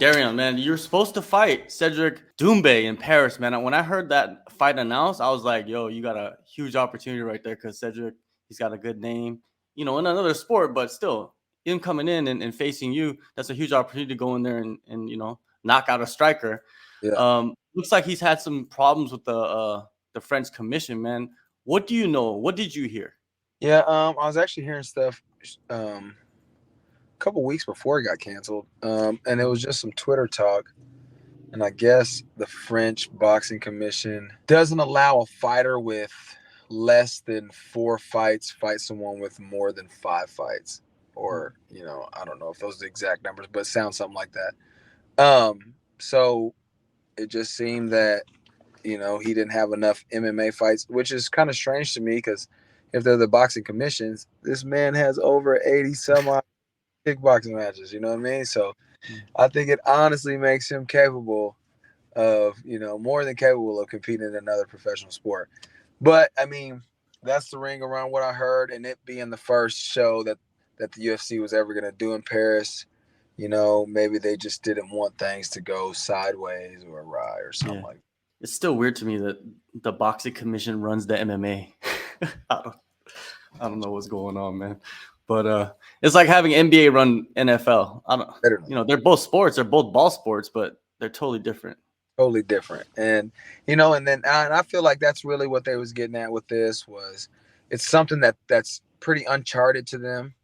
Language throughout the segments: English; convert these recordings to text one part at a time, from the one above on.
Darian, man, you're supposed to fight Cedric Doumbé in Paris, man. When I heard that fight announced, I was like, yo, you got a huge opportunity right there because Cedric, he's got a good name, in another sport, but still, him coming in and facing you, that's a huge opportunity to go in there and knock out a striker. Yeah. Looks like he's had some problems with the French commission, man. What do you know? What did you hear? Yeah, I was actually hearing stuff a couple weeks before it got canceled, and it was just some Twitter talk. And I guess the French Boxing Commission doesn't allow a fighter with less than 4 fights fight someone with more than 5 fights, or I don't know if those are the exact numbers, but it sounds something like that. So it just seemed that he didn't have enough MMA fights, which is kind of strange to me because if they're the boxing commissions, this man has over 80 some odd kickboxing matches. You know what I mean? So I think it honestly makes him capable of, more than capable of competing in another professional sport. But I mean, that's the ring around what I heard, and it being the first show that the UFC was ever going to do in Paris. Maybe they just didn't want things to go sideways or awry or something like that. It's still weird to me that the boxing commission runs the MMA. I don't know what's going on, man. But it's like having NBA run NFL. I don't. They're both sports. They're both ball sports, but they're totally different. Totally different. And and I feel like that's really what they was getting at with this was it's something that's pretty uncharted to them.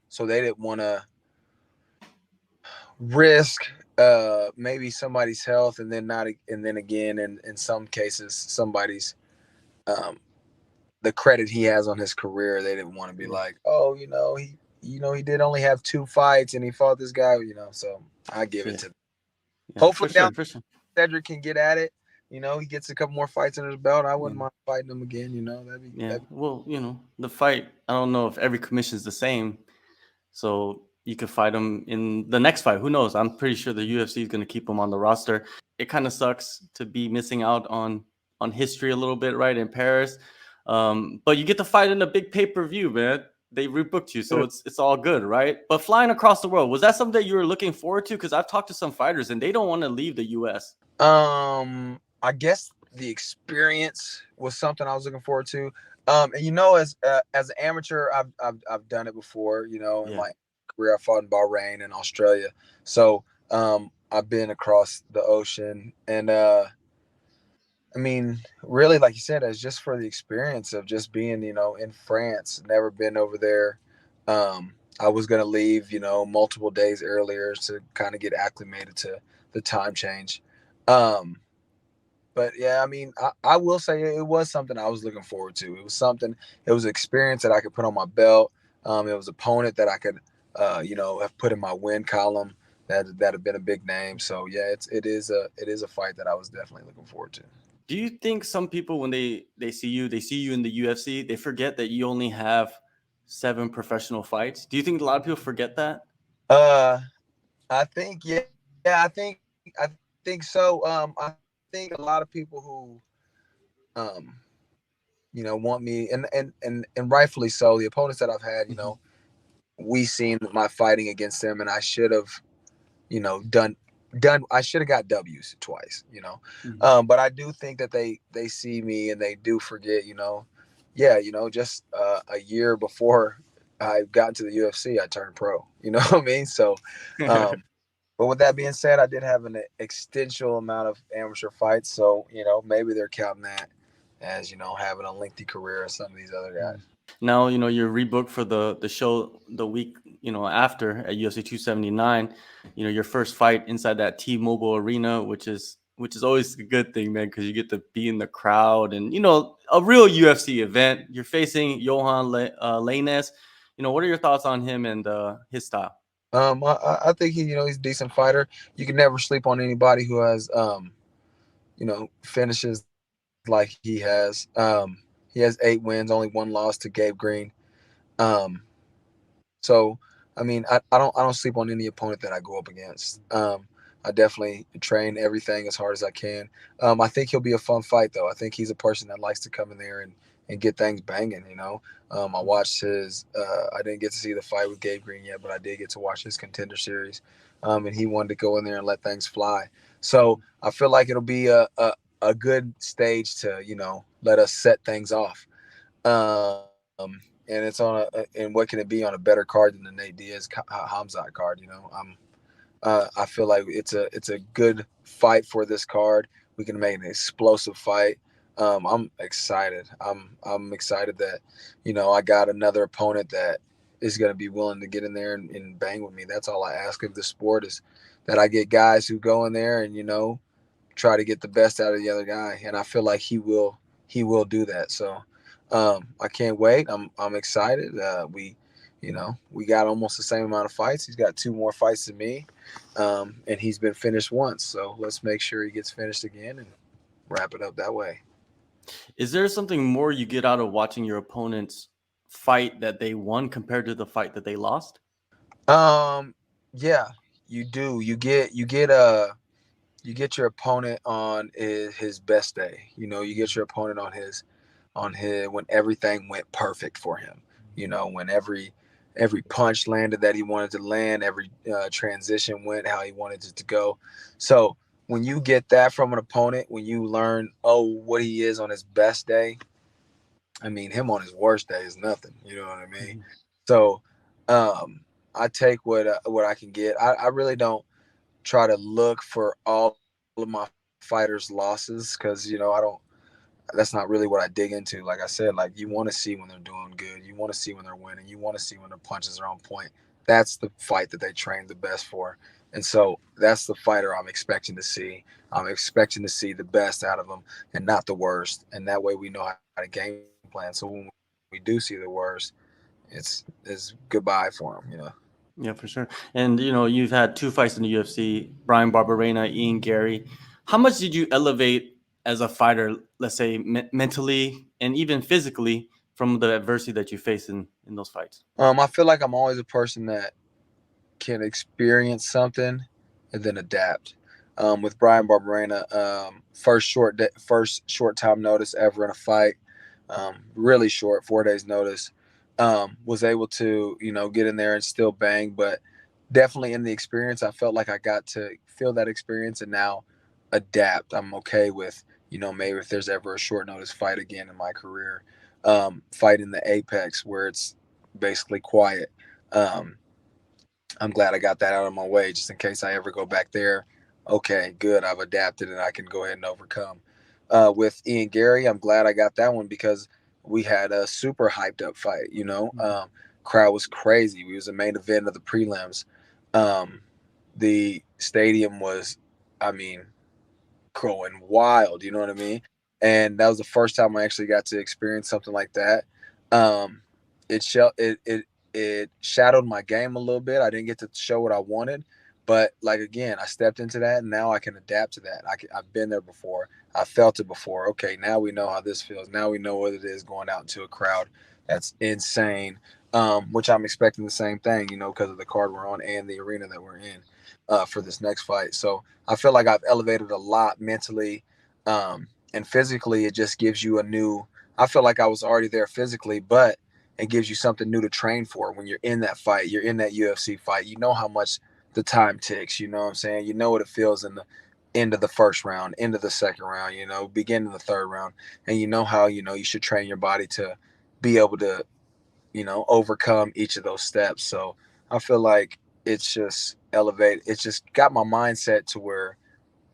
So they didn't want to risk maybe somebody's health and then again in some cases somebody's the credit he has on his career. They didn't want to be like, oh, he did only have 2 fights and he fought this guy, so I give it to them. Hopefully Cedric can get at it. He gets a couple more fights under his belt. I wouldn't mind fighting him again. Well, the fight, I don't know if every commission is the same. So you could fight him in the next fight. Who knows? I'm pretty sure the UFC is going to keep him on the roster. It kind of sucks to be missing out on history a little bit, right, in Paris. But you get to fight in a big pay-per-view, man. They rebooked you, so it's all good, right? But flying across the world, was that something that you were looking forward to? Because I've talked to some fighters, and they don't want to leave the U.S. I guess the experience was something I was looking forward to. And as an amateur, I've done it before. In my career, I fought in Bahrain and Australia, so I've been across the ocean, and I mean, really, like you said, it's just for the experience of just being, in France. Never been over there. I was gonna leave, multiple days earlier to kind of get acclimated to the time change. But yeah, I mean, I will say it was something I was looking forward to. It was an experience that I could put on my belt. It was an opponent that I could, have put in my win column that have been a big name. So yeah, it is a fight that I was definitely looking forward to. Do you think some people, when they see you in the UFC, they forget that you only have 7 professional fights? Do you think a lot of people forget that? I think I think so. I think a lot of people who, want me and rightfully so. The opponents that I've had, we seen my fighting against them, and I should have, done. I should have got W's twice, but I do think that they see me and they do forget, just a year before I got into the UFC, I turned pro. You know what I mean? So, but with that being said, I did have an extensive amount of amateur fights, so maybe they're counting that as having a lengthy career as some of these other guys. Now you're rebooked for the show the week after at UFC 279. Your first fight inside that T-Mobile Arena, which is always a good thing, man, because you get to be in the crowd and a real UFC event. You're facing Yohan Lainesse. What are your thoughts on him and his style? I think he's a decent fighter. You can never sleep on anybody who has finishes like he has. He has 8 wins, only 1 loss to Gabe Green. So I mean, I don't sleep on any opponent that I go up against. I I definitely train everything as hard as I can. I think he'll be a fun fight, though. I think he's a person that likes to come in there and get things banging. I watched his. I didn't get to see the fight with Gabe Green yet, but I did get to watch his Contender Series, and he wanted to go in there and let things fly. So I feel like it'll be a good stage to let us set things off. And it's on and what can it be on a better card than the Nate Diaz Hamzat card? I feel like it's a good fight for this card. We can make an explosive fight. I'm excited. I'm excited that I got another opponent that is going to be willing to get in there and bang with me. That's all I ask of the sport is that I get guys who go in there and try to get the best out of the other guy, and I feel like he will do that. So I can't wait. I'm excited. We got almost the same amount of fights. He's got 2 more fights than me, and he's been finished once. So let's make sure he gets finished again and wrap it up that way. Is there something more you get out of watching your opponents fight that they won compared to the fight that they lost? Yeah, you do. You get your opponent on his best day. You get your opponent on his when everything went perfect for him. When every punch landed that he wanted to land, every transition went how he wanted it to go. So when you get that from an opponent, when you learn what he is on his best day, I mean him on his worst day is nothing. You know what I mean? Mhm. So I take what I can get. I really don't try to look for all of my fighters' losses because I don't. That's not really what I dig into. Like I said, like you want to see when they're doing good, you want to see when they're winning, you want to see when their punches are on point. That's the fight that they train the best for, and so that's the fighter I'm expecting to see. I'm expecting to see the best out of them and not the worst, and that way we know how to game plan. So when we do see the worst, it's goodbye for them. Yeah, for sure. And you've had 2 fights in the UFC: Brian Barberena, Ian Gary. How much did you elevate as a fighter, let's say mentally and even physically, from the adversity that you faced in those fights? I feel like I'm always a person that can experience something and then adapt. With Brian Barberena, first short time notice ever in a fight, really short, 4 days notice. Was able to get in there and still bang, but definitely in the experience, I felt like I got to feel that experience and now adapt. I'm okay with maybe if there's ever a short notice fight again in my career, fight in the apex where it's basically quiet. Um, I'm glad I got that out of my way just in case I ever go back there. Okay, good. I've adapted and I can go ahead and overcome. With Ian Gary, I'm glad I got that one because we had a super hyped up fight. Crowd was crazy. We was the main event of the prelims. Um, the stadium was, I mean, going wild. You know what I mean? And that was the first time I actually got to experience something like that. Um, it shadowed my game a little bit. I didn't get to show what I wanted, but like again, I stepped into that, and now I can adapt to that. I've been there before. I felt it before. Okay, now we know how this feels. Now we know what it is going out into a crowd that's insane. Which I'm expecting the same thing, because of the card we're on and the arena that we're in for this next fight. So I feel like I've elevated a lot mentally, and physically. It just gives you a new. I feel like I was already there physically, but it gives you something new to train for when you're in that fight. You're in that UFC fight. You know how much the time ticks. You know what I'm saying? You know what it feels in the end of the first round, end of the second round. Beginning of the third round, and you know how you should train your body to be able to overcome each of those steps. So I feel like it's just elevate. It's just got my mindset to where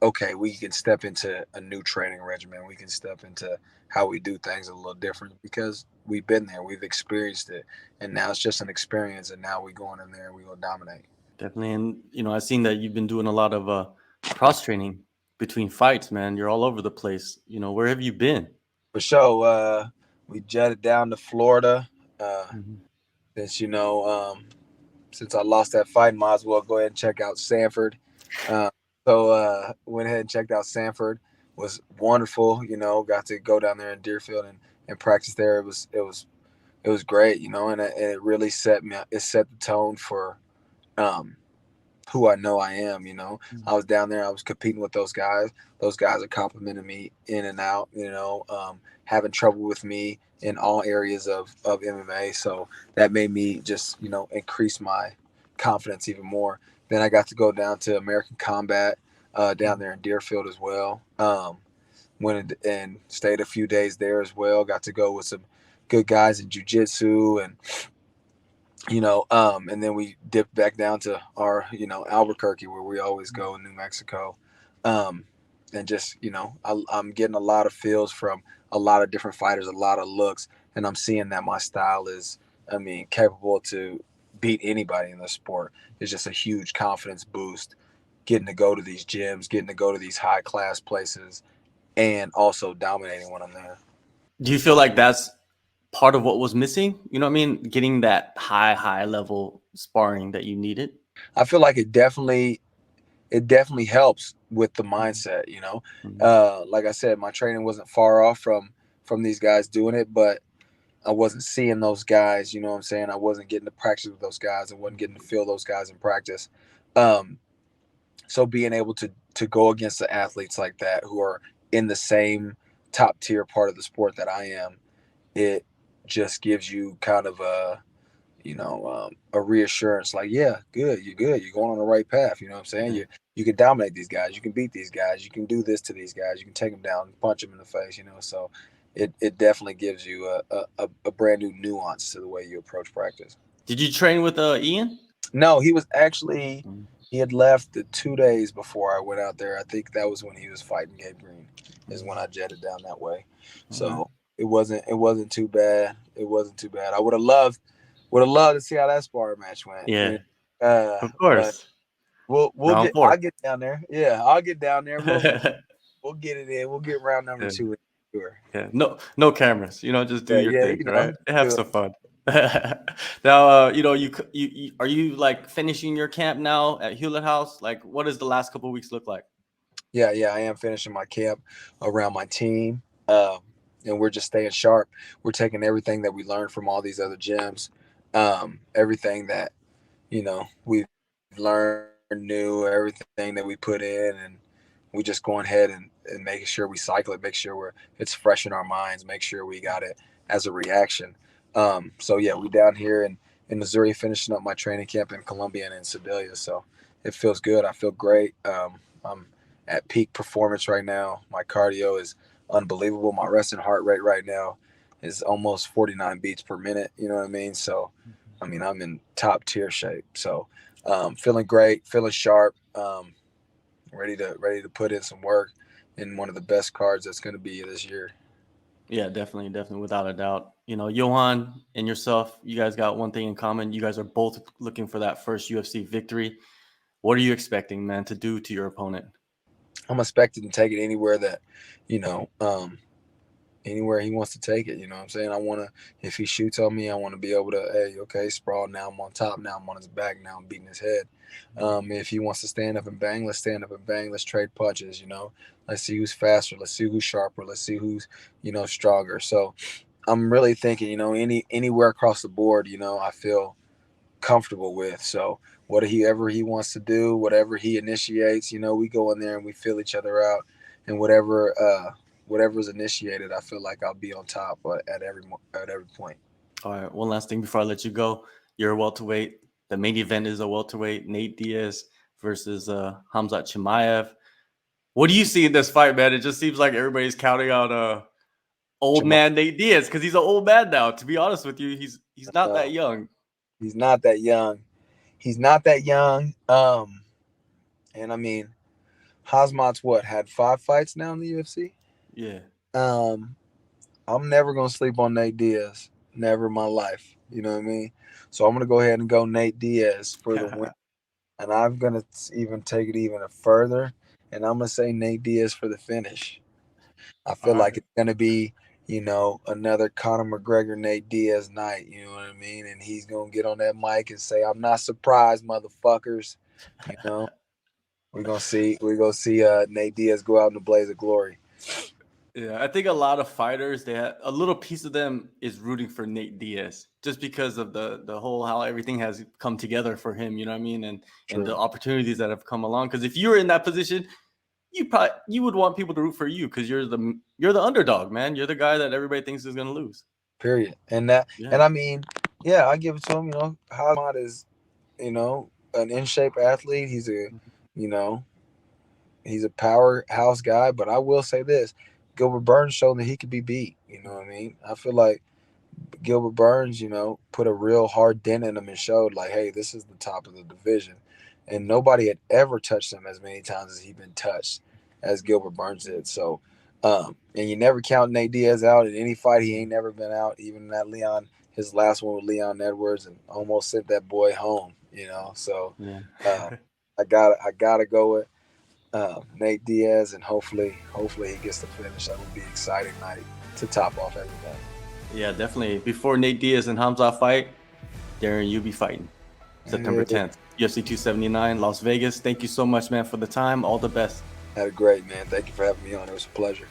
okay, we can step into a new training regimen. We can step into how we do things a little different because we've been there, we've experienced it, and now it's just an experience. And now we're going in there and we're gonna dominate. Definitely. And I've seen that you've been doing a lot of cross training between fights, man. You're all over the place. Where have you been? For sure, we jetted down to Florida. Uh, Mhm. since since I lost that fight, might as well go ahead and check out Sanford. Uh, so went ahead and checked out Sanford. Was wonderful. Got to go down there in Deerfield and practice there. It was great. And it really set me. It set the tone for um, who I know I am. Mm. I was down there, I was competing with those guys. Those guys are complimenting me in and out, having trouble with me in all areas of MMA. So that made me just, increase my confidence even more. Then I got to go down to American Combat down there in Deerfield as well. Went and stayed a few days there as well. Got to go with some good guys in jiu-jitsu and then we dipped back down to our, Albuquerque, where we always go in New Mexico. Um, and just, I'm getting a lot of feels from a lot of different fighters, a lot of looks, and I'm seeing that my style is, capable to beat anybody in the sport. It's just a huge confidence boost getting to go to these gyms, getting to go to these high class places, and also dominating when I'm there. Do you feel like that's part of what was missing? You know what I mean? Getting that high level sparring that you needed. I feel like it definitely helps with the mindset. Mhm. Like I said, my training wasn't far off from these guys doing it, but I wasn't seeing those guys. You know what I'm saying? I wasn't getting to practice with those guys. I wasn't getting to feel those guys in practice. Um, so being able to go against the athletes like that who are in the same top tier part of the sport that I am, it just gives you kind of a reassurance, like, yeah, good, you're good, you're going on the right path. You know what I'm saying? Yeah. You can dominate these guys, you can beat these guys, you can do this to these guys, you can take them down, punch them in the face. So it definitely gives you a brand new nuance to the way you approach practice. Did you train with Ian? No, he was actually Mm. he had left the 2 days before I went out there. I think that was when he was fighting Gabe Green, is when I jetted down that way. All right. So it wasn't too bad. It wasn't too bad. I would have loved to see how that sparring match went. Yeah, of But course. Round I'll 4. get down there. Yeah, I'll get down there. We'll get it in. We'll get round number Yeah. 2 in. Sure. Yeah, no cameras. Just do Yeah, your yeah, thing, right? Have do it. some fun. Now, you are you like finishing your camp now at Hewlett House? Like, what does the last couple of weeks look like? Yeah, I am finishing my camp around my team. And we're just staying sharp. We're taking everything that we learned from all these other gyms, everything that, we've learned new, everything that we put in, and we just going ahead and making sure we cycle it, make sure it's fresh in our minds, make sure we got it as a reaction. So yeah, we down here in Missouri finishing up my training camp in Columbia and in Sedalia. So it feels good. I feel great. I'm at peak performance right now. My cardio is unbelievable. My resting heart rate right now is almost 49 beats per minute. You know what I mean? So, I'm in top tier shape. So, feeling great, feeling sharp, ready to put in some work in one of the best cards that's going to be this year. Yeah, definitely, without a doubt. Johan and yourself, you guys got one thing in common. You guys are both looking for that first UFC victory. What are you expecting, man, to do to your opponent? I'm expecting to take it anywhere that, you know, anywhere he wants to take it. You know what I'm saying? I want to, if he shoots on me, I want to be able to, hey, okay, sprawl. Now I'm on top. Now I'm on his back. Now I'm beating his head. If he wants to stand up and bang, let's stand up and bang. Let's trade punches. Let's see who's faster. Let's see who's sharper. Let's see who's, stronger. So I'm really thinking, anywhere across the board, I feel comfortable with. So whatever he wants to do, whatever he initiates, we go in there and we feel each other out, and whatever's initiated, I feel like I'll be on top at every point. All right, one last thing before I let you go. You're a welterweight. The main event is a welterweight. Nate Diaz versus Hamzat Chimaev. What do you see in this fight, man? It just seems like everybody's counting on old Jamal, man Nate Diaz because he's an old man now. To be honest with you, he's not that no, young. he's not that young. He's not that young. And Hazmat's had 5 fights now in the UFC. Yeah. Um, I'm never gonna sleep on Nate Diaz. Never in my life. You know what I mean? So I'm gonna go ahead and go Nate Diaz for the win. And I'm gonna even take it even further, and I'm gonna say Nate Diaz for the finish. I All feel like right. it's gonna be, another Conor McGregor Nate Diaz night. You know what I mean? And he's gonna get on that mic and say, "I'm not surprised, motherfuckers." You know, we're gonna see Nate Diaz go out in a blaze of glory. Yeah, I think a lot of fighters, a little piece of them is rooting for Nate Diaz just because of the whole how everything has come together for him. You know what I mean? And the True. opportunities that have come along. Because if you were in that position, you would want people to root for you because you're the underdog, man. You're the guy that everybody thinks is gonna lose. Period. And Yeah. I mean, yeah, I give it to him. Hyon is, an in shape athlete. You know, he's a powerhouse guy. But I will say this: Gilbert Burns showed that he could be beat. You know what I mean? I feel like Gilbert Burns, put a real hard dent in him and showed like, hey, this is the top of the division, and nobody had ever touched him as many times as he'd been touched as Gilbert Burns did. So, and you never count Nate Diaz out in any fight. He ain't never been out, even in that his last one with Leon Edwards, and almost sent that boy home. So Yeah. I gotta go with Nate Diaz, and hopefully he gets the finish. That would be an exciting night to top off everything. Yeah, definitely. Before Nate Diaz and Hamza fight, Darren, you be fighting September 10th, UFC 279, Las Vegas. Thank you so much, man, for the time. All the best. Had a great, man. Thank you for having me on. It was a pleasure.